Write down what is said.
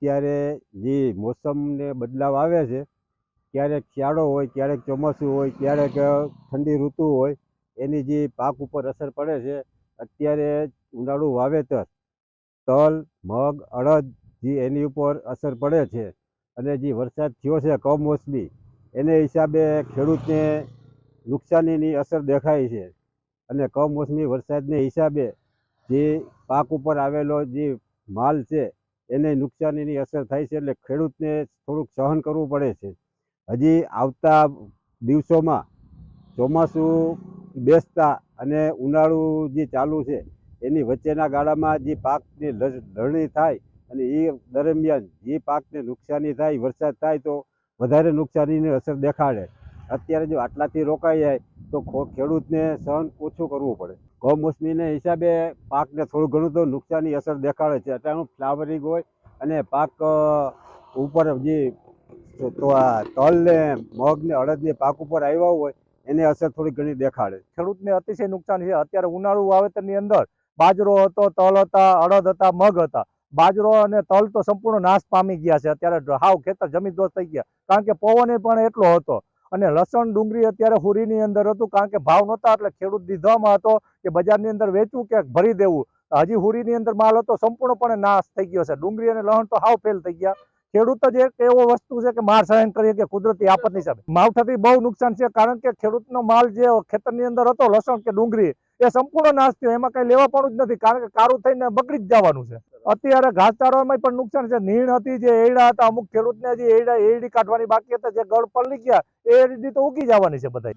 અત્યારે જે મોસમને બદલાવ આવે છે, ક્યારેક શિયાળો હોય, ક્યારેક ચોમાસું હોય, ક્યારેક ઠંડી ઋતુ હોય, એની જે પાક ઉપર અસર પડે છે. અત્યારે ઉનાળુ વાવેતર તલ, મગ, અડદ જે એની ઉપર અસર પડે છે અને જે વરસાદ થયો છે કમોસમી, એને હિસાબે ખેડૂતને નુકસાનીની અસર દેખાય છે. અને કમોસમી વરસાદને હિસાબે જે પાક ઉપર આવેલો જે માલ છે એને નુકસાનીની અસર થાય છે. એટલે ખેડૂતને થોડુંક સહન કરવું પડે છે. હજી આવતા દિવસોમાં ચોમાસું બેસતા અને ઉનાળુ જે ચાલુ છે એની વચ્ચેના ગાળામાં જે પાકની લણણી થાય અને એ દરમિયાન જે પાકને નુકસાની થાય, વરસાદ થાય તો વધારે નુકસાનીની અસર દેખાડે. અત્યારે જો આટલાથી રોકાઈ જાય તો ખેડૂતને સહન ઓછું કરવું પડે. કમોસમીને હિસાબે પાકને થોડું ઘણું તો નુકસાની અસર દેખાડે છે. અટાણું ફ્લાવરિંગ હોય અને પાક ઉપર જે તો આ તલ ને મગ ને અડદ ને પાક ઉપર આવ્યા હોય એને અસર થોડી ઘણી દેખાડે. ખેડૂતને અતિશય નુકસાન છે. અત્યારે ઉનાળુ વાવેતરની અંદર બાજરો હતો, તલ હતા, અડદ હતા, મગ હતા. બાજરો અને તલ તો સંપૂર્ણ નાશ પામી ગયા છે. અત્યારે હાવ ખેતર જમીનદોસ્ત થઈ ગયા, કારણ કે પવન પણ એટલો હતો. અને લસણ, ડુંગળી અત્યારે હુરીની અંદર હતું, કારણ કે ભાવ નહોતા એટલે ખેડૂત દીધામાં હતો કે બજારની અંદર વેચવું કે ભરી દેવું. હજી હુરીની અંદર માલ હતો, સંપૂર્ણપણે નાશ થઈ ગયો છે. ડુંગળી અને લસણ તો હાવ ફેલ થઈ ગયા. ખેડૂત જ એક એવો વસ્તુ છે કે માર સહન કરીએ કે કુદરતી આફતની હિસાબે માવઠાથી બહુ નુકસાન છે, કારણ કે ખેડૂતનો માલ જે ખેતરની અંદર હતો, લસણ કે ડુંગળી, એ સંપૂર્ણ નાશ થયો. એમાં કઈ લેવા પણ જ નથી, કારણ કે કારું થઈને બગડી જ જવાનું છે. અત્યારે ઘાસચારામાં પણ નુકસાન છે. નીણ હતી, જે એડા હતા, અમુક ખેડૂતને જે એડી કાઢવાની બાકી હતા, જે ગળ પલળી ગયા, એ એડી તો ઉગી જવાની છે બધા.